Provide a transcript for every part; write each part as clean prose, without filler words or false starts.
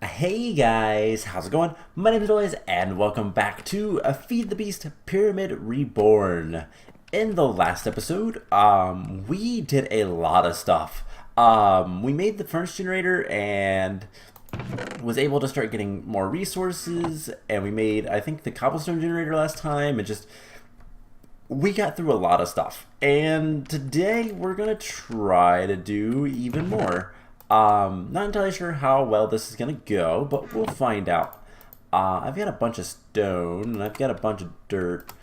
Hey guys, how's it going? My name is Lois, and welcome back to Feed the Beast Pyramid Reborn. In the last episode, we did a lot of stuff. We made the furnace generator and was able to start getting more resources, and we made, I think, the cobblestone generator last time, and just we got through a lot of stuff. And today we're gonna try to do even more. Not entirely sure how well this is gonna go, but we'll find out. I've got a bunch of stone and I've got a bunch of dirt.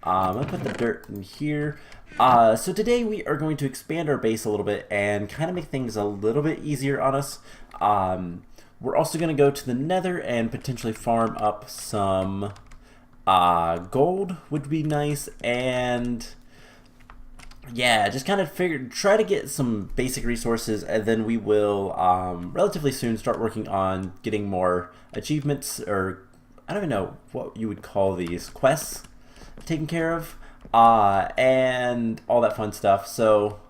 I'm gonna put the dirt in here. So today we are going to expand our base a little bit and kind of make things a little bit easier on us. We're also gonna go to the Nether and potentially farm up some gold would be nice, and yeah, just kind of try to get some basic resources, and then we will relatively soon start working on getting more achievements, or I don't even know what you would call these, quests taken care of, and all that fun stuff. So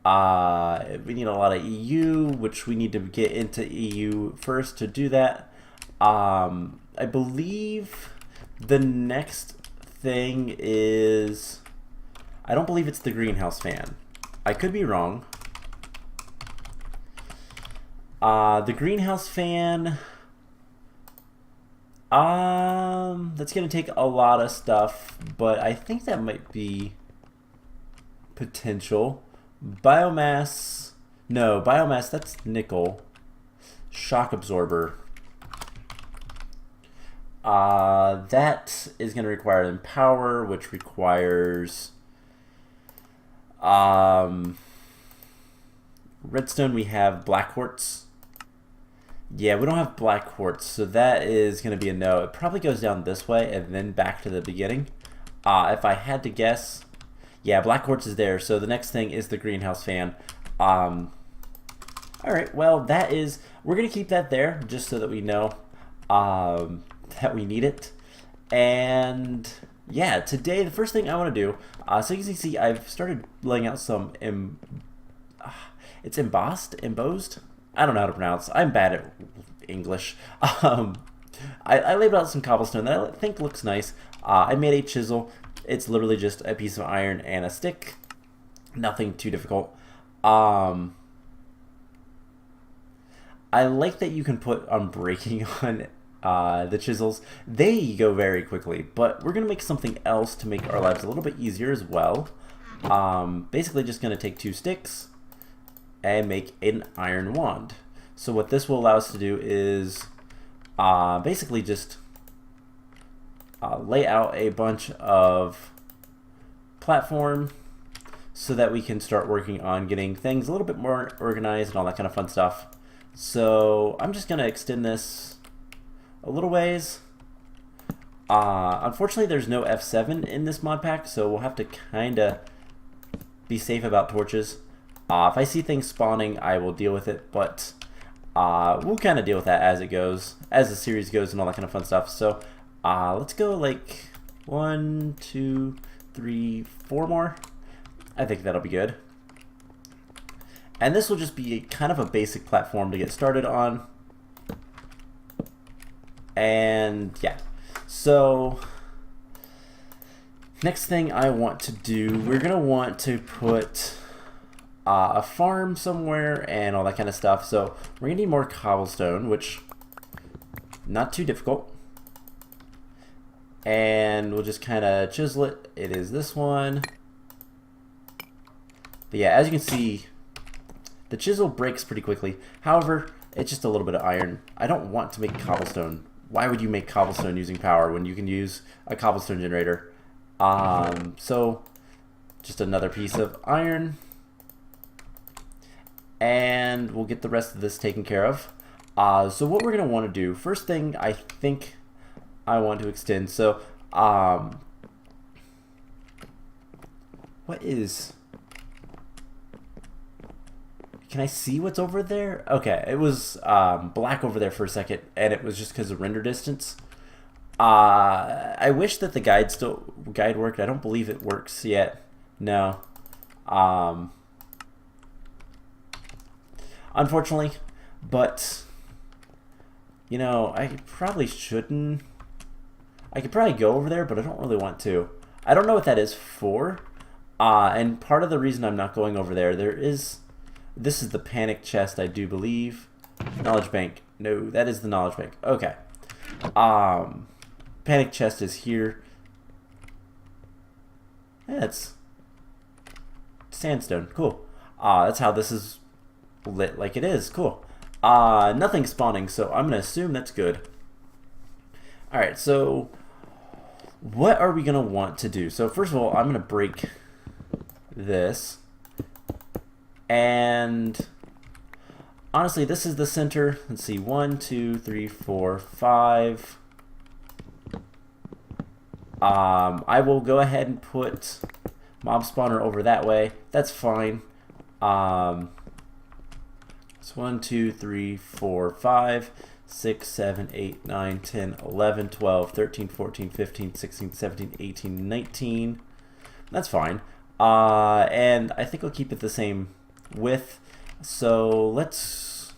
we need a lot of EU, which we need to get into EU first to do that. I believe the next thing is, I don't believe it's the greenhouse fan. I could be wrong. The greenhouse fan, that's gonna take a lot of stuff, but I think that might be potential. Biomass, no, biomass, that's nickel. Shock absorber. That is going to require power, which requires redstone. We have black quartz. Yeah, we don't have black quartz, so that is going to be a no. It probably goes down this way and then back to the beginning. If I had to guess, yeah, black quartz is there. So the next thing is the greenhouse fan. All right, well, we're going to keep that there just so that we know that we need it. And yeah, today the first thing I want to do, so you can see I've started laying out some it's embossed, I don't know how to pronounce. I'm bad at English. I laid out some cobblestone that I think looks nice. I made a chisel. It's literally just a piece of iron and a stick, nothing too difficult. I like that you can put unbreaking on the chisels. They go very quickly, but we're gonna make something else to make our lives a little bit easier as well. Basically just gonna take 2 sticks and make an iron wand. So what this will allow us to do is basically just lay out a bunch of platform so that we can start working on getting things a little bit more organized and all that kind of fun stuff. So I'm just gonna extend this a little ways. Unfortunately, there's no F7 in this mod pack, so we'll have to kind of be safe about torches. If I see things spawning, I will deal with it, but we'll kind of deal with that as it goes, as the series goes and all that kind of fun stuff. So let's go like 1, 2, 3, 4 more. I think that'll be good. And this will just be kind of a basic platform to get started on. And yeah, so next thing I want to do, we're gonna want to put a farm somewhere and all that kind of stuff. So we're gonna need more cobblestone, which not too difficult, and we'll just kind of chisel it. It is this one. But yeah, as you can see, the chisel breaks pretty quickly. However, it's just a little bit of iron. I don't want to make cobblestone. Why would you make cobblestone using power when you can use a cobblestone generator? So just another piece of iron, and we'll get the rest of this taken care of. So what we're gonna want to do, first thing I think I want to extend. So what is? Can I see what's over there? Okay, it was black over there for a second, and it was just because of render distance. I wish that the guide worked. I don't believe it works yet. No. Unfortunately, but You know, I probably shouldn't. I could probably go over there, but I don't really want to. I don't know what that is for. And part of the reason I'm not going over there, this is the panic chest, I do believe. Knowledge bank. No, that is the knowledge bank. Okay. Panic chest is here. Yeah, it's sandstone. Cool. That's how this is lit like it is. Cool. Nothing spawning, so I'm gonna assume that's good. Alright, so what are we gonna want to do? So first of all, I'm gonna break this. And honestly, this is the center. Let's see, 1, 2, 3, 4, 5. I will go ahead and put mob spawner over that way. That's fine. It's 1, 2, 3, 4, 5, 6, 7, 8, 9, 10, 11, 12, 13, 14, 15, 16, 17, 18, 19. That's fine. And I think I'll keep it the same width. So let's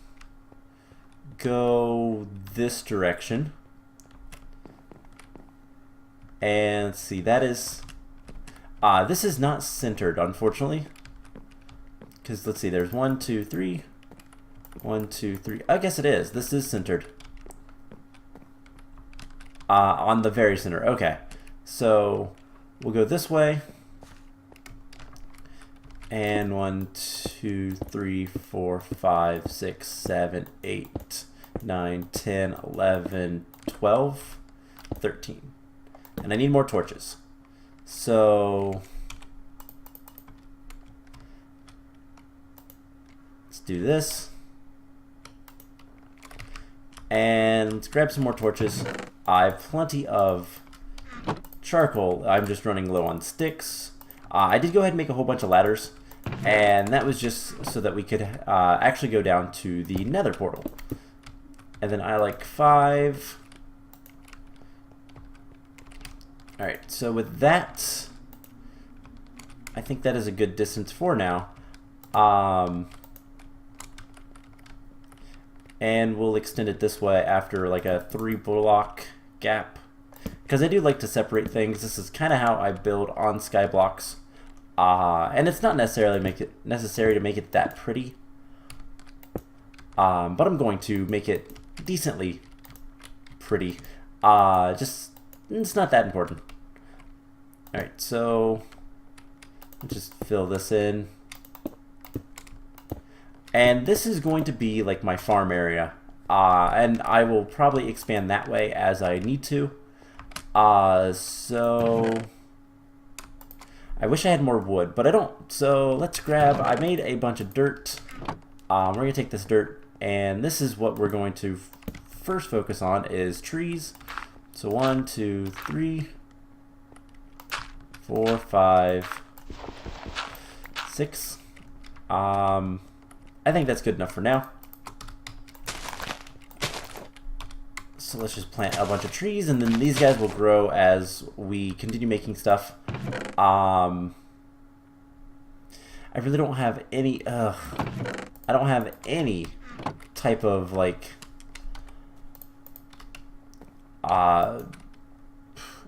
go this direction. And see, that is this is not centered, unfortunately, because let's see, there's 1, 2, 3, 1, 2, 3. I guess it is. This is centered on the very center. Okay, so we'll go this way. And 1, 2, 3, 4, 5, 6, 7, 8, 9, 10, 11, 12, 13. And I need more torches. So let's do this. And let's grab some more torches. I have plenty of charcoal. I'm just running low on sticks. I did go ahead and make a whole bunch of ladders. And that was just so that we could actually go down to the Nether portal. And then I like 5. Alright, so with that, I think that is a good distance for now. And we'll extend it this way after like a 3-block gap. Because I do like to separate things. This is kind of how I build on Skyblocks. And it's not necessary to make it that pretty. But I'm going to make it decently pretty. It's not that important. Alright, so I'll just fill this in. And this is going to be like my farm area. And I will probably expand that way as I need to. So I wish I had more wood, but I don't. So let's grab, I made a bunch of dirt. We're going to take this dirt, and this is what we're going to first focus on is trees. So 1, 2, 3, 4, 5, 6. I think that's good enough for now. So let's just plant a bunch of trees, and then these guys will grow as we continue making stuff. I really don't have any, I don't have any type of like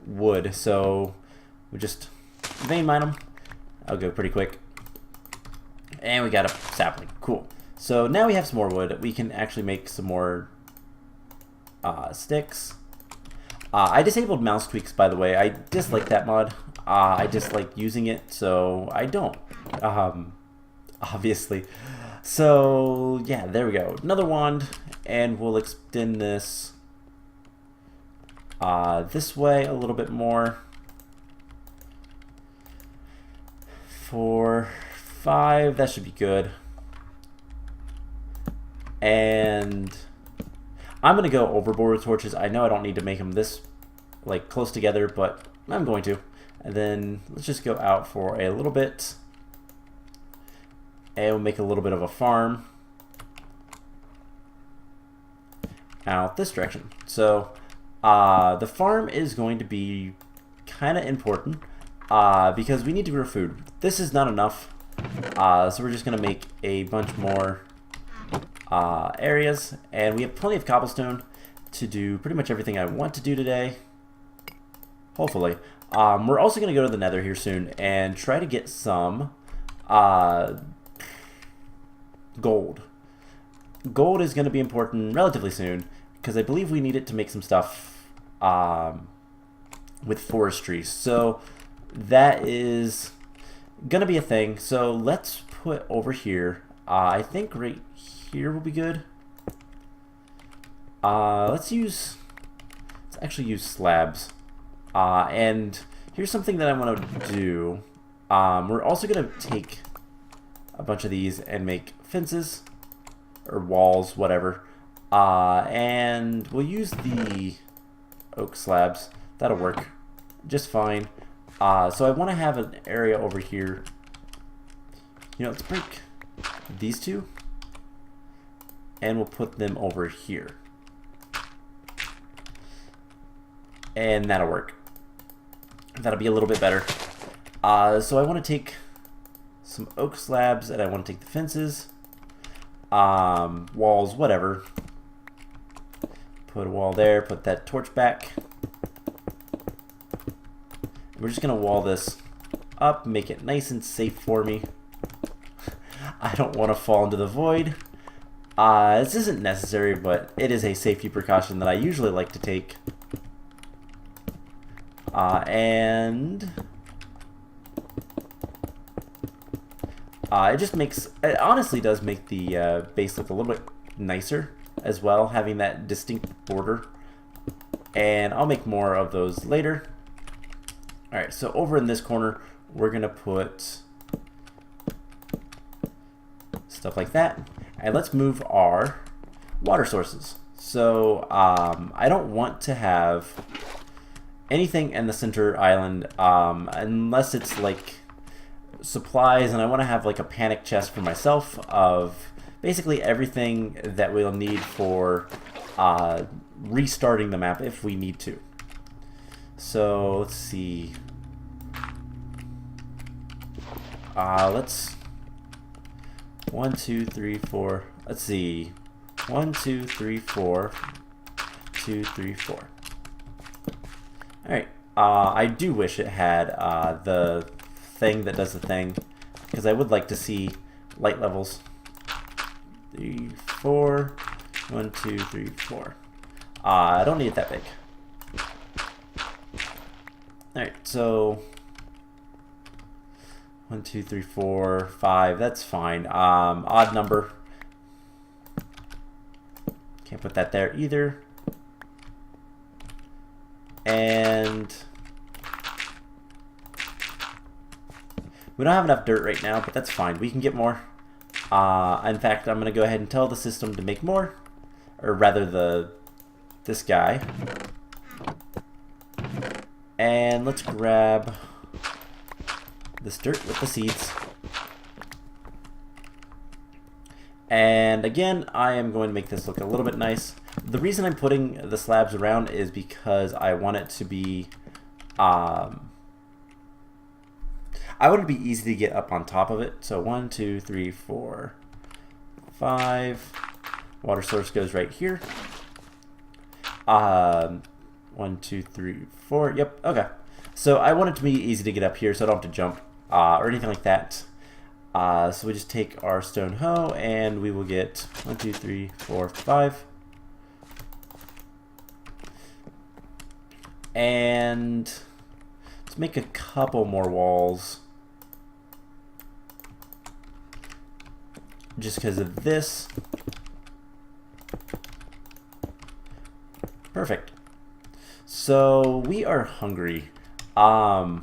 wood, so we just vein mine them. I'll go pretty quick. And we got a sapling. Cool. So now we have some more wood. We can actually make some more sticks. I disabled mouse tweaks, by the way. I dislike that mod. I dislike using it, so I don't. Obviously. So yeah, there we go. Another wand, and we'll extend this this way a little bit more. 4, 5, that should be good. And I'm gonna go overboard with torches. I know I don't need to make them this like close together, but I'm going to. And then let's just go out for a little bit, and we'll make a little bit of a farm out this direction. So the farm is going to be kind of important because we need to grow food. This is not enough, so we're just gonna make a bunch more areas, and we have plenty of cobblestone. to do pretty much everything I want to do today. Hopefully. We're also going to go to the Nether here soon and try to get some gold. Gold is going to be important relatively soon because I believe we need it to make some stuff with forestry. So that is going to be a thing. So let's put over here. I think right here will be good. Let's actually use slabs. And here's something that I want to do. We're also going to take a bunch of these and make fences or walls, whatever. And we'll use the oak slabs. That'll work just fine. So I want to have an area over here. You know, let's break these two and we'll put them over here. And that'll work. That'll be a little bit better. So I want to take some oak slabs and I want to take the fences, walls, whatever. Put a wall there, put that torch back. We're just going to wall this up, make it nice and safe for me. I don't want to fall into the void. This isn't necessary, but it is a safety precaution that I usually like to take. And it honestly does make the base look a little bit nicer as well, having that distinct border. And I'll make more of those later. Alright, so over in this corner, we're going to put stuff like that. And let's move our water sources. So I don't want to have anything in the center island unless it's like supplies, and I want to have like a panic chest for myself of basically everything that we'll need for restarting the map if we need to. So let's see. Let's 1, 2, 3, 4. Let's see. 1, 2, 3, 4. 2, 3, 4. Alright, I do wish it had the thing that does the thing, because I would like to see light levels. 3, 4, 1, 2, 3, 4. I don't need it that big. Alright, so 1, 2, 3, 4, 5, that's fine. Odd number. Can't put that there either. And we don't have enough dirt right now, but that's fine. We can get more. In fact, I'm going to go ahead and tell the system to make more, or rather this guy. And let's grab this dirt with the seeds. And again, I am going to make this look a little bit nice. The reason I'm putting the slabs around is because I want it to be I want it to be easy to get up on top of it. So 1, 2, 3, 4, 5. Water source goes right here. 1, 2, 3, 4. Yep, okay. So I want it to be easy to get up here so I don't have to jump or anything like that. So we just take our stone hoe and we will get 1, 2, 3, 4, 5. And let's make a couple more walls. Just because of this. Perfect. So we are hungry. So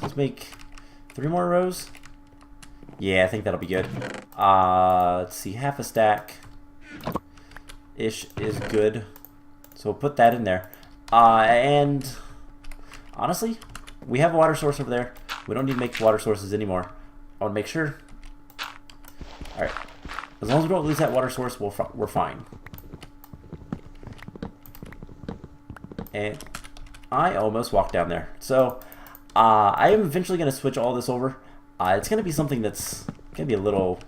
let's make 3 more rows. Yeah, I think that'll be good. Let's see, half a stack ish is good. So we'll put that in there. And honestly, we have a water source over there. We don't need to make water sources anymore. I want to make sure. Alright. As long as we don't lose that water source, we're fine. And I almost walked down there. So I am eventually going to switch all this over. It's going to be something that's going to be a little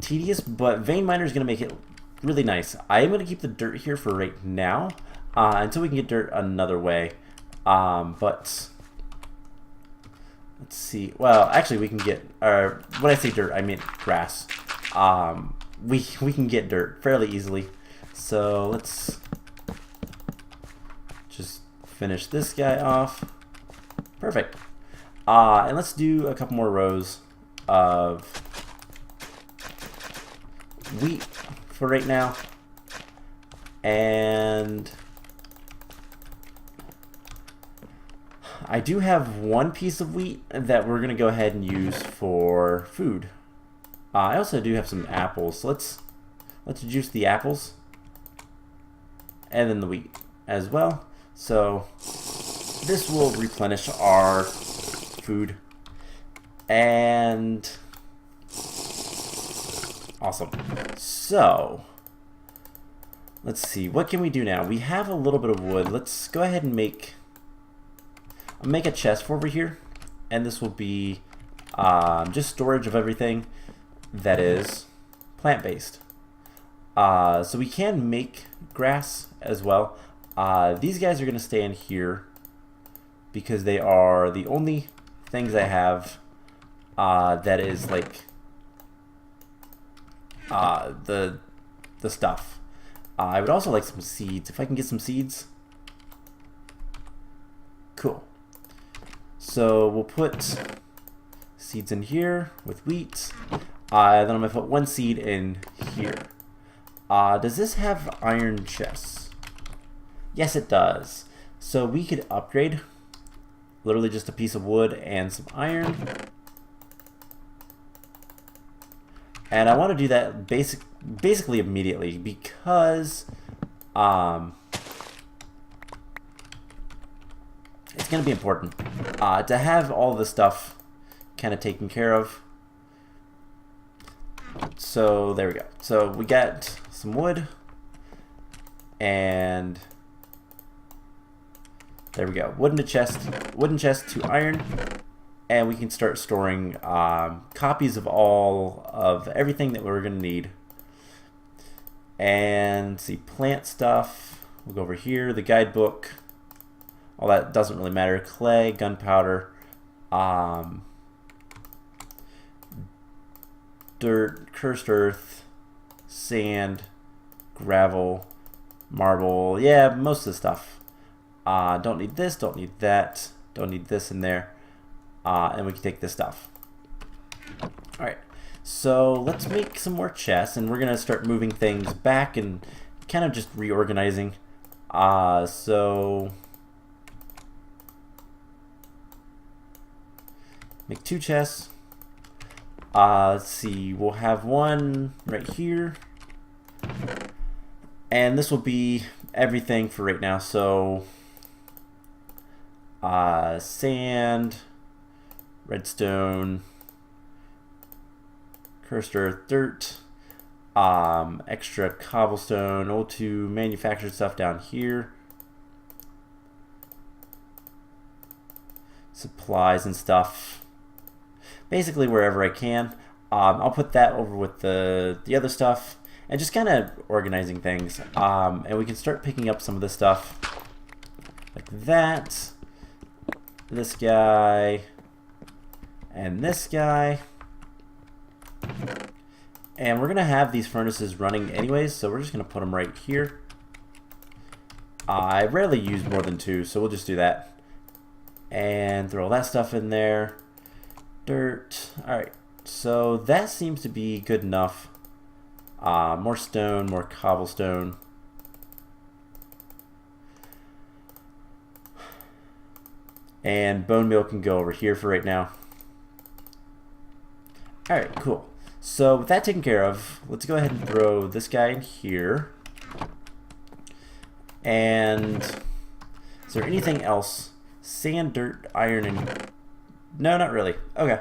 tedious, but Vein Miner is going to make it really nice. I am going to keep the dirt here for right now until we can get dirt another way. But let's see. Well, actually, we can get. When I say dirt, I mean grass. We can get dirt fairly easily. So let's just finish this guy off. Perfect. And let's do a couple more rows of wheat for right now. And I do have one piece of wheat that we're going to go ahead and use for food. I also do have some apples. So let's juice the apples and then the wheat as well. So this will replenish our food. And awesome. So let's see, what can we do now? We have a little bit of wood. Let's go ahead and make a chest for over here, and this will be just storage of everything that is plant-based. So we can make grass as well. These guys are going to stay in here because they are the only things I have that is like the stuff. I would also like some seeds. If I can get some seeds. Cool. So we'll put seeds in here with wheat. Then I'm going to put one seed in here. Does this have iron chests? Yes, it does. So we could upgrade literally just a piece of wood and some iron. And I want to do that basically immediately because it's going to be important to have all this stuff kind of taken care of. So there we go. So we got some wood, and there we go. Wooden chest to iron, and we can start storing copies of all of everything that we're going to need. And see, plant stuff. We'll go over here. The guidebook. All that doesn't really matter. Clay, gunpowder, dirt, cursed earth, sand, gravel, marble. Yeah, most of the stuff. Don't need this, don't need that, don't need this in there. And we can take this stuff. Alright, so let's make some more chests, and we're going to start moving things back and kind of just reorganizing. So make 2 chests. Let's see, we'll have one right here. And this will be everything for right now. So sand, redstone, cursed earth, dirt, extra cobblestone, O2 manufactured stuff down here, supplies and stuff. Basically wherever I can. I'll put that over with the other stuff and just kind of organizing things. And we can start picking up some of this stuff like that. This guy and this guy. And we're going to have these furnaces running anyways, so we're just going to put them right here. I rarely use more than 2, so we'll just do that. And throw all that stuff in there. Dirt. Alright, so that seems to be good enough. More stone, more cobblestone. And bone meal can go over here for right now. Alright, cool. So with that taken care of, let's go ahead and throw this guy in here. And is there anything else? Sand, dirt, iron, and... No, not really. Okay.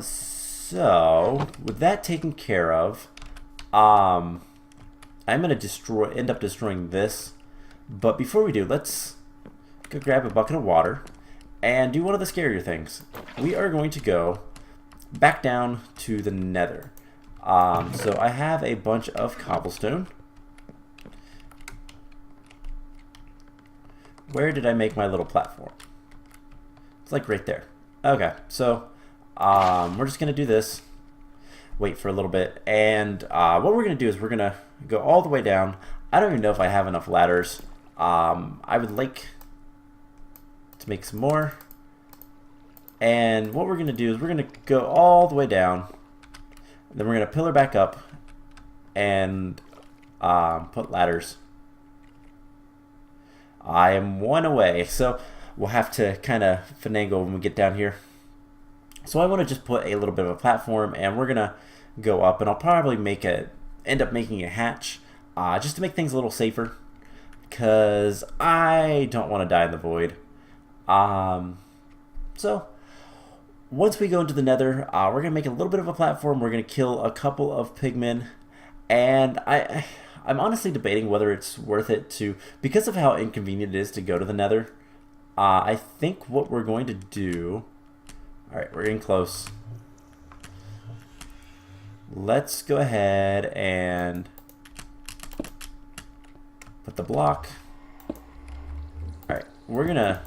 So with that taken care of, I'm gonna end up destroying this. But before we do, let's go grab a bucket of water and do one of the scarier things. We are going to go back down to the Nether. So I have a bunch of cobblestone. Where did I make my little platform? It's like right there. Okay, so we're just gonna do this. Wait for a little bit, and what we're gonna do is we're gonna go all the way down. I don't even know if I have enough ladders. I would like to make some more. And what we're gonna do is we're gonna go all the way down. Then we're gonna pillar back up and put ladders. I am one away, so we'll have to kind of finagle when we get down here. So I want to just put a little bit of a platform, and we're gonna go up, and I'll probably end up making a hatch, just to make things a little safer, because I don't want to die in the void. So once we go into the Nether, we're gonna make a little bit of a platform. We're gonna kill a couple of pigmen, and I'm honestly debating whether it's worth it to, because of how inconvenient it is to go to the Nether. I think what we're going to do, alright, we're getting close. Let's go ahead and put the block. Alright, we're gonna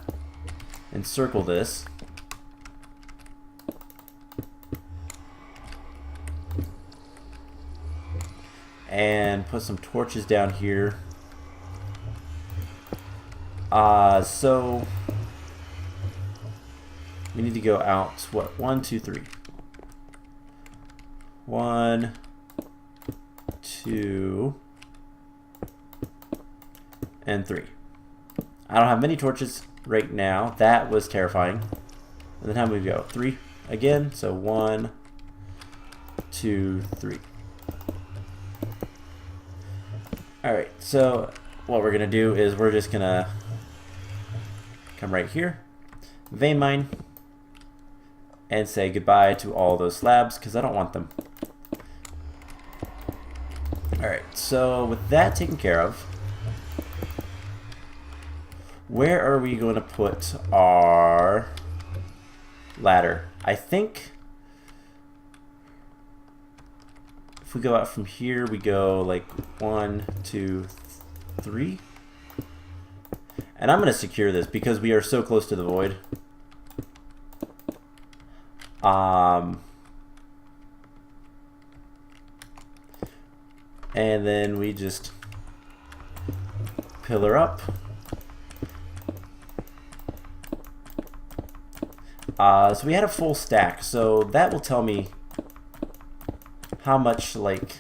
encircle this. And put some torches down here. So we need to go out, what, 1, 2, 3. 1, 2, and 3. I don't have many torches right now. That was terrifying. And then how many go? 3 again. So 1, 2, 3. Alright, so what we're gonna do is we're just gonna come right here, vein mine, and say goodbye to all those slabs because I don't want them. Alright, so with that taken care of, where are we going to put our ladder? I think if we go out from here, we go like 1, 2, 3. And I'm going to secure this because we are so close to the void. And then we just pillar up. So we had a full stack, so that will tell me how much like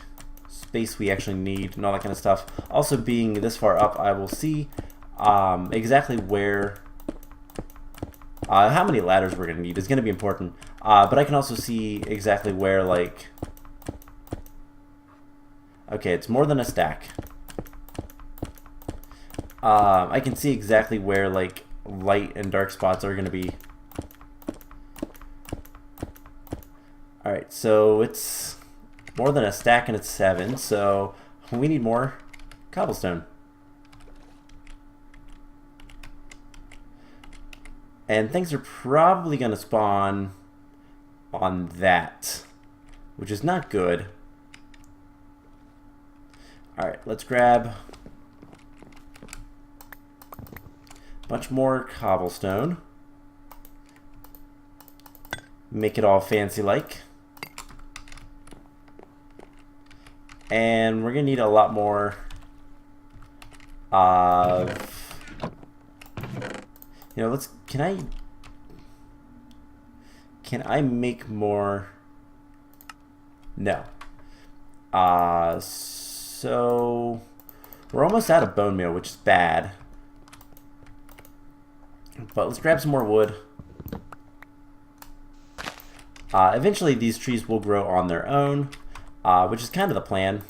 space we actually need and all that kind of stuff. Also, being this far up, I will see exactly where how many ladders we're gonna need is gonna be important. But I can also see exactly where, like, okay, it's more than a stack. I can see exactly where like light and dark spots are gonna be. Alright, so it's more than a stack and it's 7, so we need more cobblestone. And things are probably going to spawn on that, which is not good. Alright, let's grab a bunch more cobblestone. Make it all fancy-like. And we're going to need a lot more you know, let's, can I make more? No. So we're almost out of bone meal, which is bad. But let's grab some more wood. Eventually these trees will grow on their own, which is kind of the plan.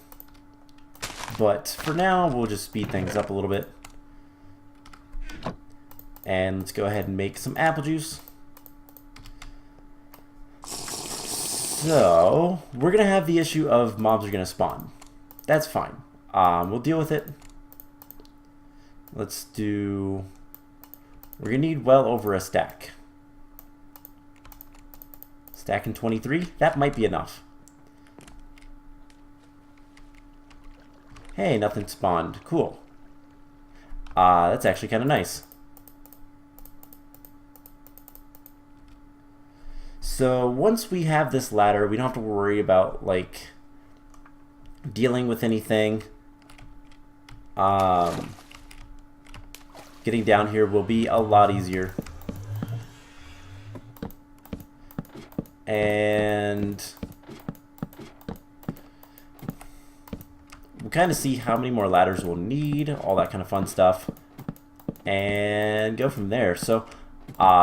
But for now, we'll just speed things up a little bit. And let's go ahead and make some apple juice. So we're going to have the issue of mobs are going to spawn. That's fine. We'll deal with it. Let's do... We're going to need well over a stack. Stack in 23? That might be enough. Hey, nothing spawned. Cool. That's actually kind of nice. So once we have this ladder, we don't have to worry about like dealing with anything. Getting down here will be a lot easier. And we'll kind of see how many more ladders we'll need, all that kind of fun stuff, and go from there. So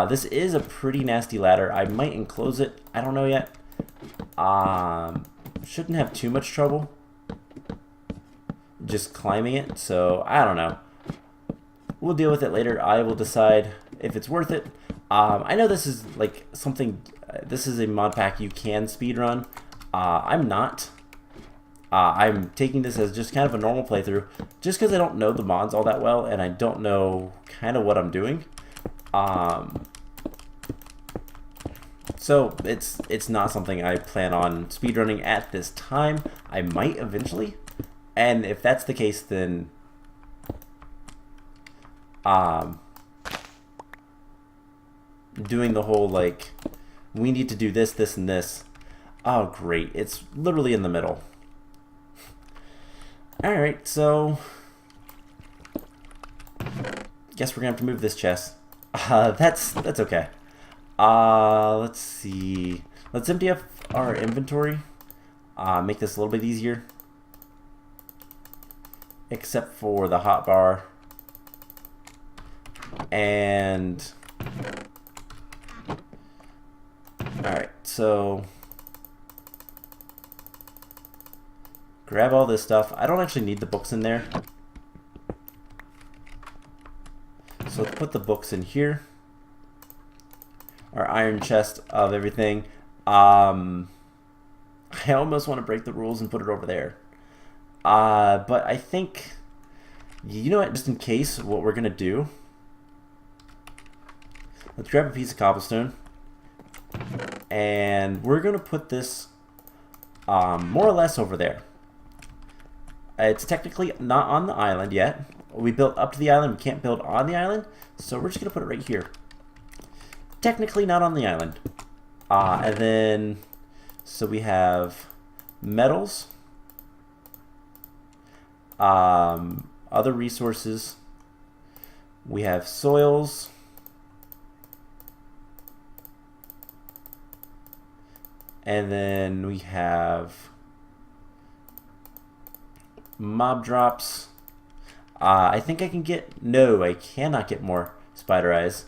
this is a pretty nasty ladder. I might enclose it. I don't know yet. Shouldn't have too much trouble just climbing it, so I don't know. We'll deal with it later. I will decide if it's worth it. I know this is like something, this is a mod pack you can speedrun. I'm not. I'm taking this as just kind of a normal playthrough, just because I don't know the mods all that well, and I don't know kind of what I'm doing. So it's not something I plan on speedrunning at this time. I might eventually, and if that's the case, then doing the whole like we need to do this, this, and this. Oh great, it's literally in the middle. Alright, so guess we're gonna have to move this chest. That's okay. Let's see. Let's empty up our inventory. Make this a little bit easier. Except for the hotbar. And alright, so grab all this stuff. I don't actually need the books in there. So let's put the books in here. Our iron chest of everything. I almost want to break the rules and put it over there. But I think, you know what, just in case, what we're going to do, let's grab a piece of cobblestone. And we're going to put this more or less over there. It's technically not on the island yet. We built up to the island. We can't build on the island. So we're just going to put it right here. Technically not on the island. And then, so we have metals. Other resources. We have soils. And then we have mob drops. I think I can get, no, I cannot get more spider eyes.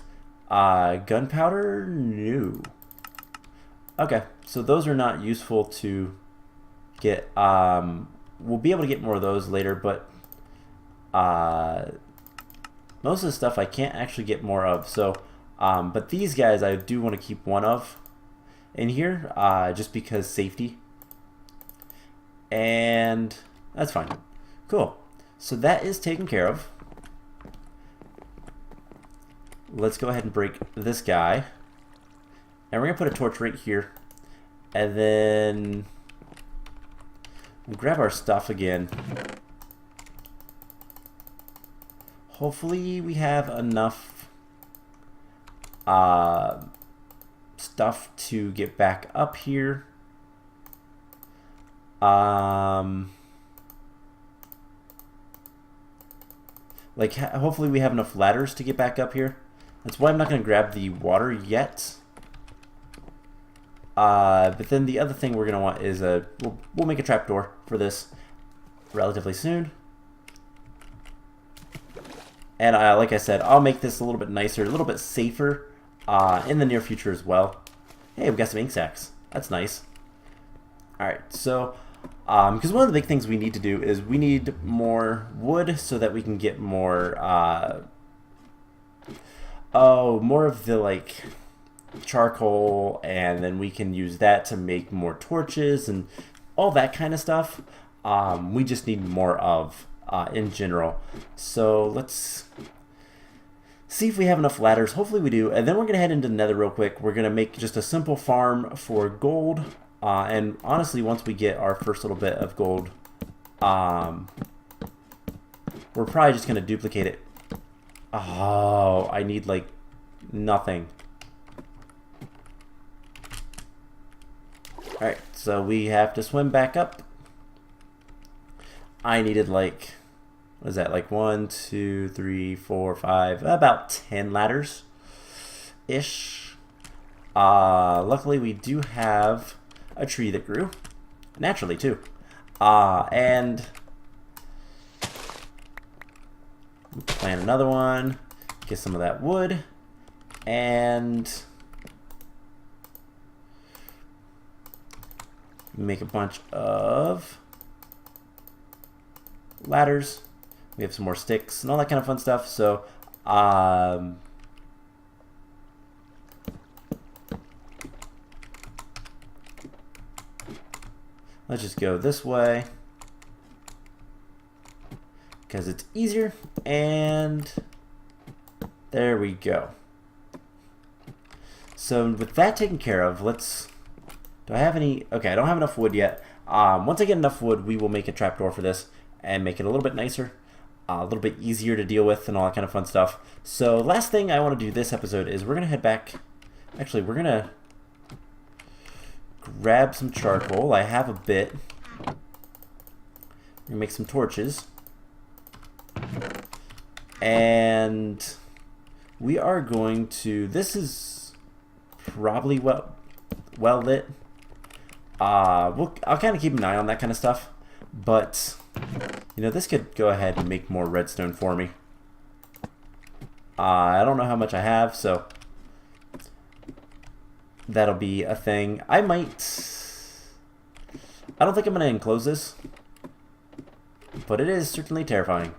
Gunpowder, no. Okay, so those are not useful to get. We'll be able to get more of those later, but most of the stuff I can't actually get more of. So, but these guys I do want to keep one of in here, just because safety. And that's fine. Cool. So that is taken care of. Let's go ahead and break this guy. And we're going to put a torch right here. And then we'll grab our stuff again. Hopefully we have enough stuff to get back up here. Like, hopefully we have enough ladders to get back up here. That's why I'm not going to grab the water yet. But then the other thing we're going to want is we'll make a trapdoor for this relatively soon. And like I said, I'll make this a little bit nicer, a little bit safer in the near future as well. Hey, we've got some ink sacs. That's nice. Alright, so because one of the big things we need to do is we need more wood so that we can get more more of the like charcoal, and then we can use that to make more torches and all that kind of stuff. We just need more of in general. So let's see if we have enough ladders. Hopefully we do, and then we're gonna head into the Nether real quick. We're gonna make just a simple farm for gold. And honestly, once we get our first little bit of gold, we're probably just going to duplicate it. Oh, I need like nothing. Alright, so we have to swim back up. I needed like, what is that, like 1, 2, 3, 4, 5, about 10 ladders-ish. Luckily we do have a tree that grew, naturally too. And plant another one, get some of that wood, and make a bunch of ladders. We have some more sticks and all that kind of fun stuff. So let's just go this way because it's easier, and there we go. So with that taken care of, let's, do I have any, okay, I don't have enough wood yet. Once I get enough wood, we will make a trapdoor for this and make it a little bit nicer, a little bit easier to deal with and all that kind of fun stuff. So last thing I want to do this episode is we're going to head back, actually we're going to grab some charcoal. I have a bit. We're going to make some torches. And we are going to, this is probably well lit. I'll kind of keep an eye on that kind of stuff, but you know, this could go ahead and make more redstone for me. I don't know how much I have, so that'll be a thing. I don't think I'm going to enclose this, but it is certainly terrifying.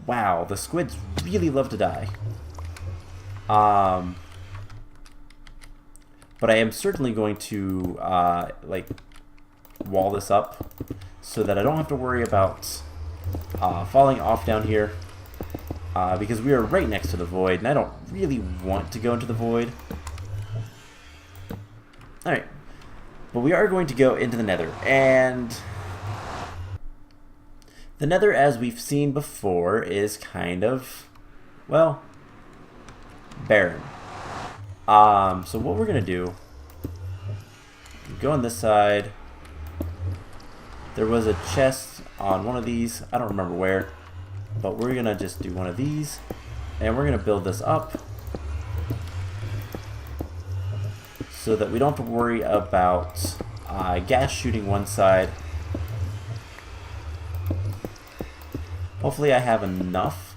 Wow, the squids really love to die. But I am certainly going to like wall this up so that I don't have to worry about falling off down here, because we are right next to the void and I don't really want to go into the void. Alright, but we are going to go into the Nether, and the Nether, as we've seen before, is kind of, well, barren. So what we're going to do, go on this side. There was a chest on one of these, I don't remember where, but we're going to just do one of these, and we're going to build this up so that we don't have to worry about gas shooting one side. Hopefully I have enough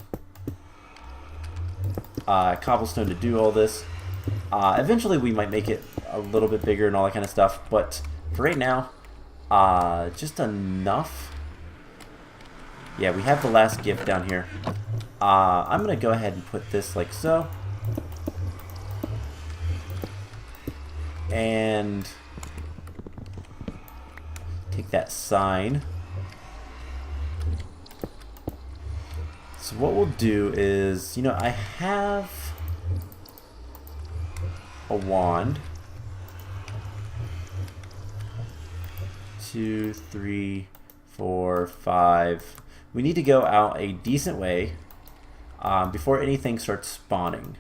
cobblestone to do all this. Eventually we might make it a little bit bigger and all that kind of stuff, but for right now, just enough. Yeah, we have the last gift down here. I'm going to go ahead and put this like so. And take that sign. So what we'll do is, you know, I have a wand. 2, 3, 4, 5. We need to go out a decent way before anything starts spawning.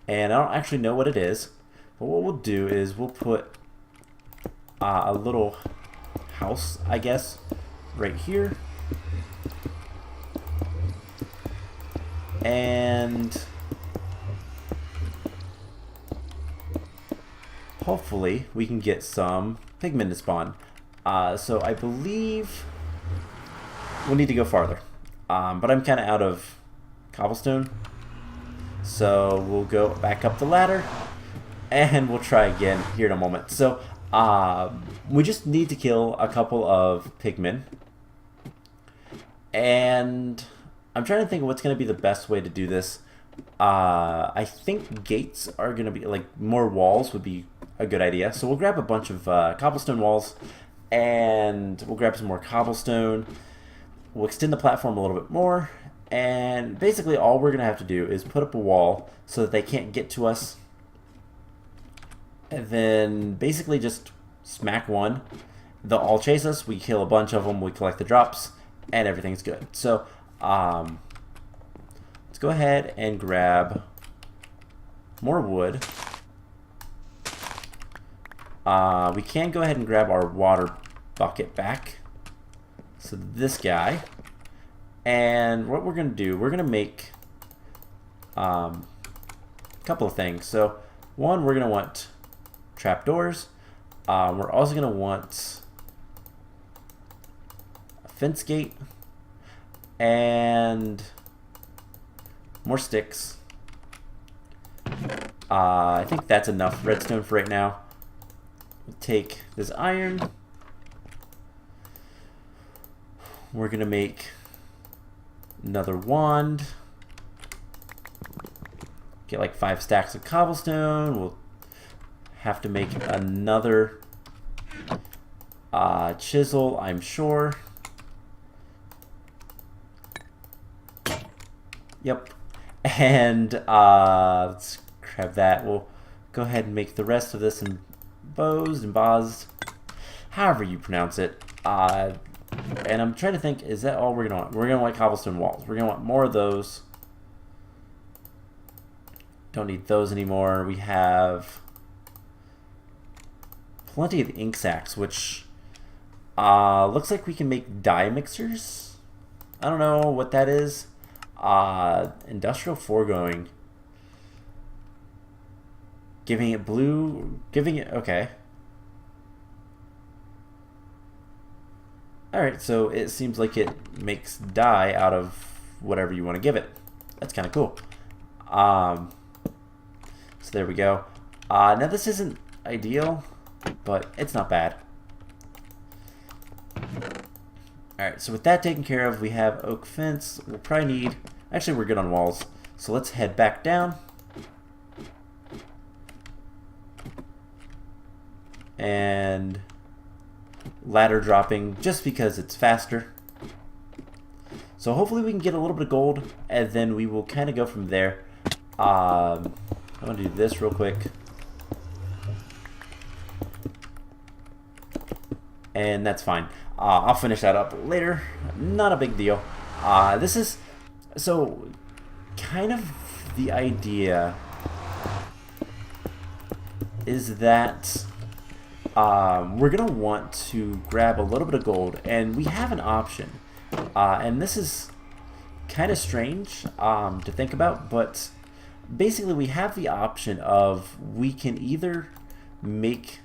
And I don't actually know what it is, but what we'll do is we'll put a little house, I guess, right here. And hopefully we can get some pigmen to spawn. So I believe we'll need to go farther. But I'm kind of out of cobblestone. So we'll go back up the ladder and we'll try again here in a moment. So we just need to kill a couple of pigmen. And I'm trying to think of what's going to be the best way to do this. I think gates are going to be, like, more walls would be a good idea. So we'll grab a bunch of cobblestone walls, and we'll grab some more cobblestone. We'll extend the platform a little bit more, and basically all we're going to have to do is put up a wall so that they can't get to us. And then basically just smack one, they'll all chase us. We kill a bunch of them. We collect the drops, and everything's good. So let's go ahead and grab more wood. We can go ahead and grab our water bucket back. So this guy. And what we're going to do, we're going to make a couple of things. So one, we're going to want trapdoors. We're also going to want a fence gate and more sticks. I think that's enough redstone for right now. We'll take this iron. We're going to make another wand. Get like 5 stacks of cobblestone. We'll have to make another chisel, I'm sure. Yep. And let's grab that. We'll go ahead and make the rest of this in bows and bars, however you pronounce it. And I'm trying to think, is that all we're going to want? We're going to want cobblestone walls. We're going to want more of those. Don't need those anymore. We have plenty of ink sacs, which looks like we can make dye mixers. I don't know what that is. Industrial foregoing. Giving it blue. Giving it... Okay. Alright, so it seems like it makes dye out of whatever you want to give it. That's kind of cool. So there we go. Now this isn't ideal, but it's not bad. Alright, so with that taken care of, we have oak fence. We'll probably need... Actually, we're good on walls. So let's head back down. And ladder dropping just because it's faster. So hopefully we can get a little bit of gold, and then we will kind of go from there. I'm going to do this real quick. And that's fine. I'll finish that up later. Not a big deal. This is... So, kind of the idea is that we're going to want to grab a little bit of gold, and we have an option. And this is kind of strange to think about, but basically we have the option of we can either make...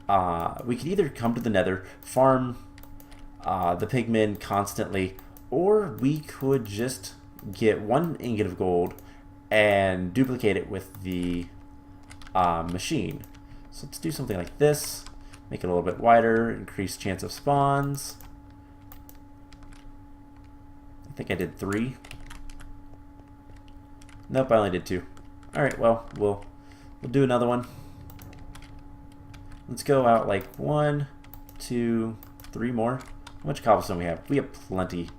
we can either come to the Nether, farm the pigmen constantly, or we could just get 1 ingot of gold and duplicate it with the machine. So let's do something like this. Make it a little bit wider, increase chance of spawns. I think I did 3. Nope, I only did 2. Alright, well, we'll do another one. Let's go out like 1, 2, 3 more. How much cobblestone we have? We have plenty.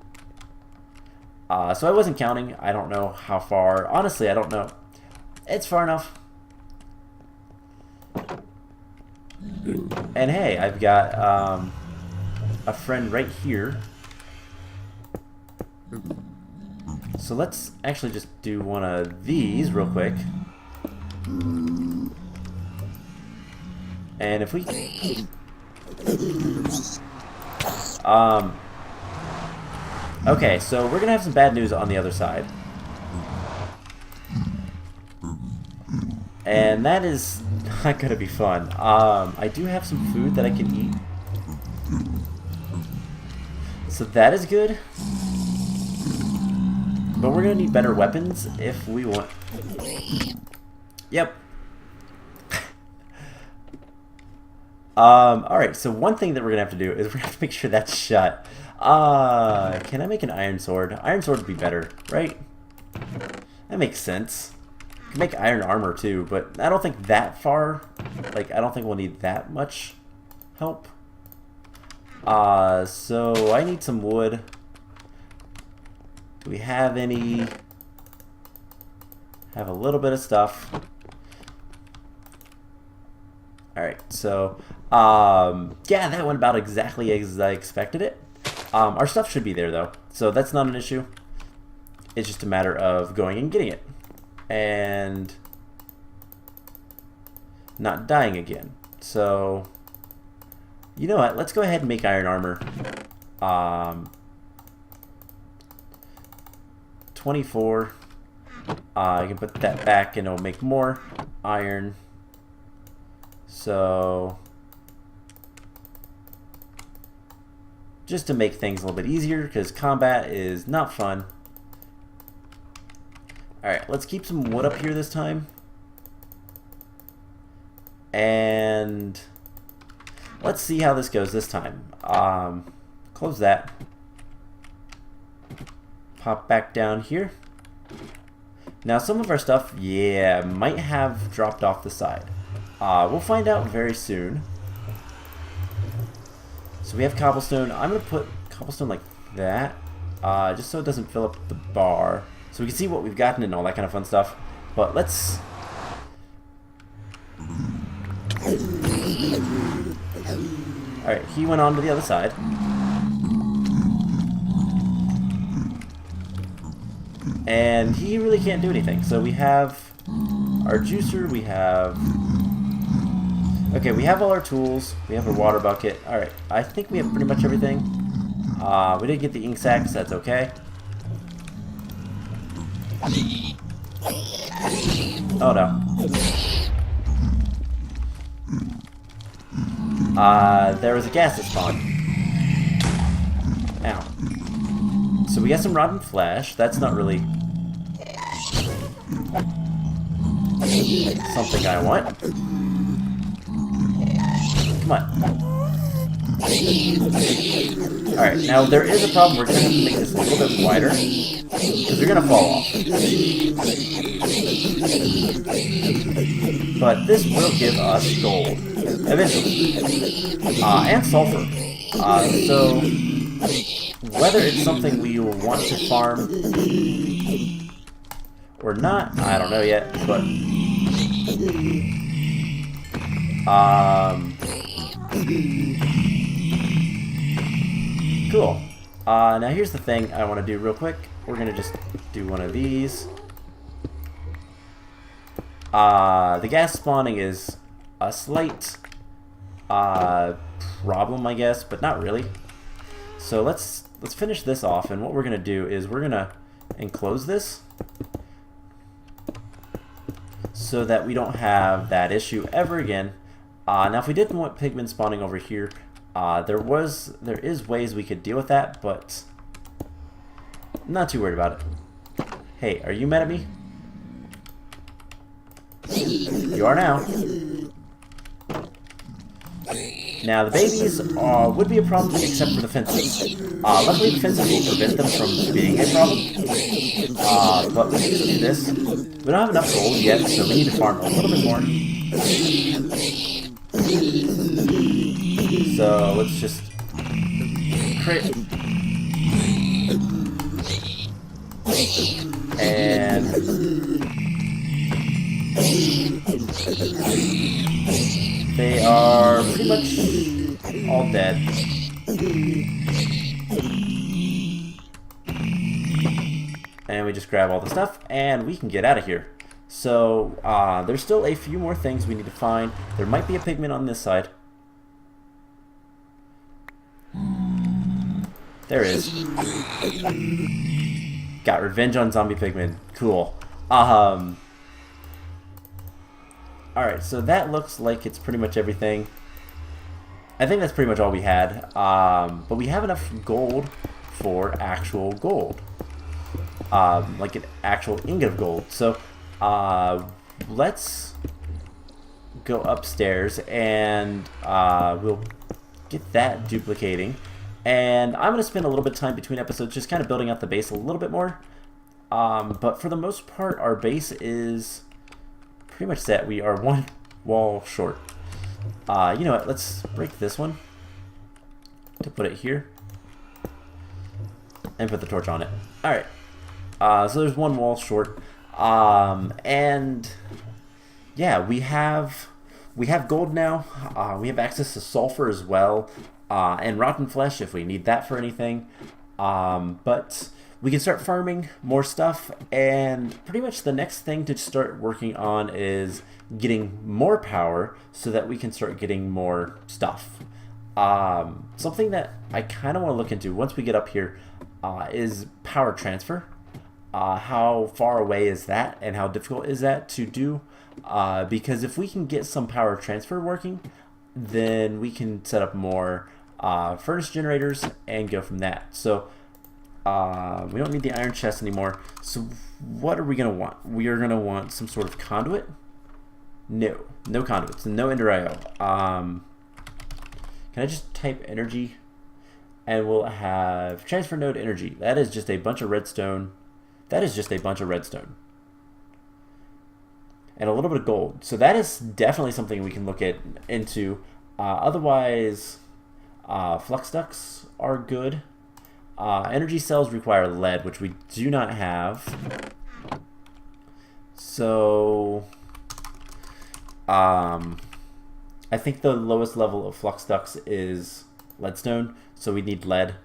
So I wasn't counting. I don't know how far. Honestly, I don't know. It's far enough. And hey, I've got a friend right here. So let's actually just do one of these real quick. And if we... Okay, so we're gonna have some bad news on the other side. And that is not gonna be fun. I do have some food that I can eat. So that is good. But we're gonna need better weapons if we want... Yep. Alright, so one thing that we're gonna have to do is we're gonna have to make sure that's shut. Can I make an iron sword? Iron sword would be better, right? That makes sense. I can make iron armor too, but I don't think that far. Like, I don't think we'll need that much help. So I need some wood. Do we have any? Have a little bit of stuff. Alright, so Yeah, that went about exactly as I expected it. Our stuff should be there though, so that's not an issue. It's just a matter of going and getting it. And not dying again. So, you know what? Let's go ahead and make iron armor. 24. I can put that back and it'll make more iron. So, just to make things a little bit easier, because combat is not fun. Alright, let's keep some wood up here this time. And let's see how this goes this time. Close that. Pop back down here. Now some of our stuff, yeah, might have dropped off the side. We'll find out very soon. So we have cobblestone. I'm going to put cobblestone like that, just so it doesn't fill up the bar. So we can see what we've gotten and all that kind of fun stuff. But let's... Alright, he went on to the other side. And he really can't do anything. So we have our juicer, we have... Okay, we have all our tools. We have our water bucket. Alright, I think we have pretty much everything. We did get the ink sac, so that's okay. Oh no. There was a gas that spawned. Ow. So we got some rotten flesh. That's not really something I want. Come on. Alright, now there is a problem. We're going to have to make this a little bit wider, because they're going to fall off. But this will give us gold, eventually. And sulfur. So, whether it's something we will want to farm or not, I don't know yet, but... Cool. Now here's the thing I want to do real quick. We're going to just do one of these. The gas spawning is a slight problem, I guess, but not really. So let's finish this off, and what we're going to do is we're going to enclose this so that we don't have that issue ever again. Now if we didn't want pigmen spawning over here, there is ways we could deal with that, but I'm not too worried about it. Hey, are you mad at me? You are now. Now the babies would be a problem except for the fences. Luckily the fences will prevent them from being a problem. But we can just do this. We don't have enough gold yet, so we need to farm a little bit more. So let's just crit. And they are pretty much all dead. And we just grab all the stuff and we can get out of here. So there's still a few more things we need to find. There might be a pigment on this side. There is. Got revenge on zombie pigmen. Cool. Alright, so that looks like it's pretty much everything. I think that's pretty much all we had. But we have enough gold for actual gold. Like an actual ingot of gold. So, let's go upstairs and we'll get that duplicating. And I'm going to spend a little bit of time between episodes just kind of building out the base a little bit more. But for the most part, our base is pretty much set. We are one wall short. You know what? Let's break this one to put it here. And put the torch on it. Alright. So there's one wall short. And yeah, we have we have gold now. We have access to sulfur as well, and rotten flesh if we need that for anything. But we can start farming more stuff, and pretty much the next thing to start working on is getting more power so that we can start getting more stuff. Something that I kind of want to look into once we get up here is power transfer. How far away is that, and how difficult is that to do? Because if we can get some power transfer working, then we can set up more furnace generators and go from that. So we don't need the iron chest anymore. So what are we going to want? We are going to want some sort of conduit. No conduits, no Ender IO. Can I just type energy? And we'll have transfer node energy. That is just a bunch of redstone. That is just a bunch of redstone. And a little bit of gold. So that is definitely something we can look into. Otherwise, flux ducts are good. Energy cells require lead, which we do not have. So, I think the lowest level of flux ducts is leadstone, so we need lead.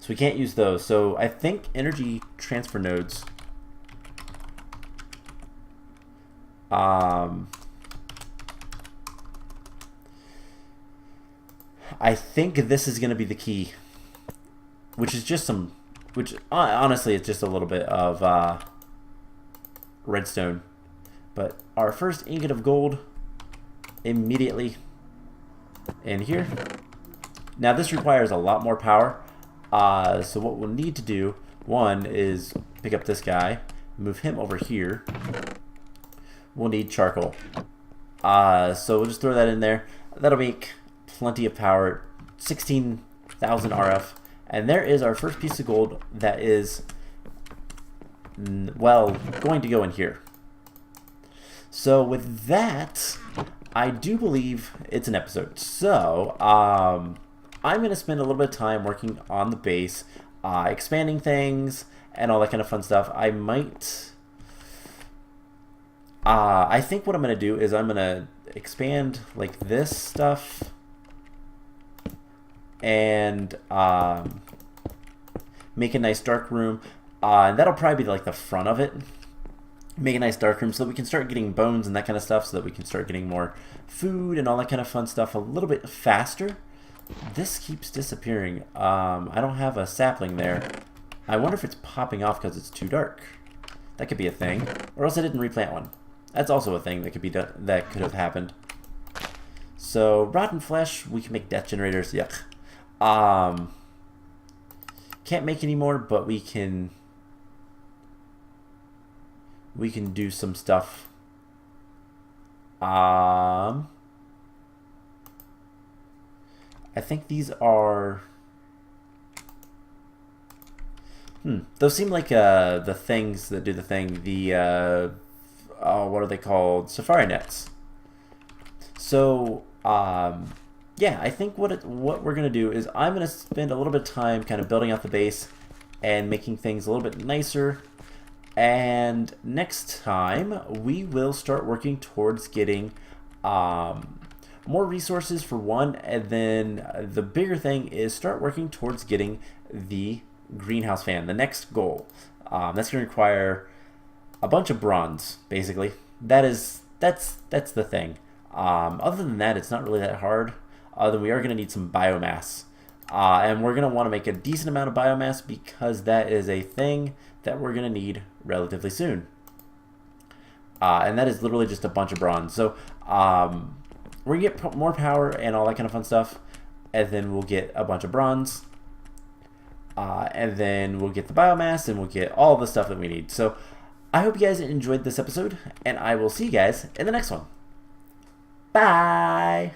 So we can't use those. So I think energy transfer nodes. I think this is going to be the key, which is just some, which honestly it's just a little bit of redstone. But our first ingot of gold immediately in here. Now this requires a lot more power. So what we'll need to do, one, is pick up this guy, move him over here. We'll need charcoal. So we'll just throw that in there. That'll make plenty of power, 16,000 RF. And there is our first piece of gold that is, well, going to go in here. So with that, I do believe it's an episode. So I'm going to spend a little bit of time working on the base, expanding things, and all that kind of fun stuff. I might... I think what I'm going to do is I'm going to expand like this stuff and make a nice dark room. And that'll probably be like the front of it. Make a nice dark room so that we can start getting bones and that kind of stuff, so that we can start getting more food and all that kind of fun stuff a little bit faster. This keeps disappearing. I don't have a sapling there. I wonder if it's popping off because it's too dark. That could be a thing. Or else I didn't replant one. That's also a thing that could be done, that could have happened. So rotten flesh, we can make death generators. Yuck. Can't make any more, but we can do some stuff. I think these are... Those seem like the things that do the thing. The what are they called? Safari nets. So yeah, I think what we're gonna do is I'm gonna spend a little bit of time kind of building out the base and making things a little bit nicer. And next time we will start working towards getting more resources for one, and then the bigger thing is start working towards getting the greenhouse fan, the next goal. That's going to require a bunch of bronze, basically. That's the thing. Other than that, it's not really that hard. Then we are going to need some biomass, and we're going to want to make a decent amount of biomass because that is a thing that we're going to need relatively soon. And that is literally just a bunch of bronze. So we're going to get more power and all that kind of fun stuff, and then we'll get a bunch of bronze. And then we'll get the biomass, and we'll get all the stuff that we need. So I hope you guys enjoyed this episode, and I will see you guys in the next one. Bye!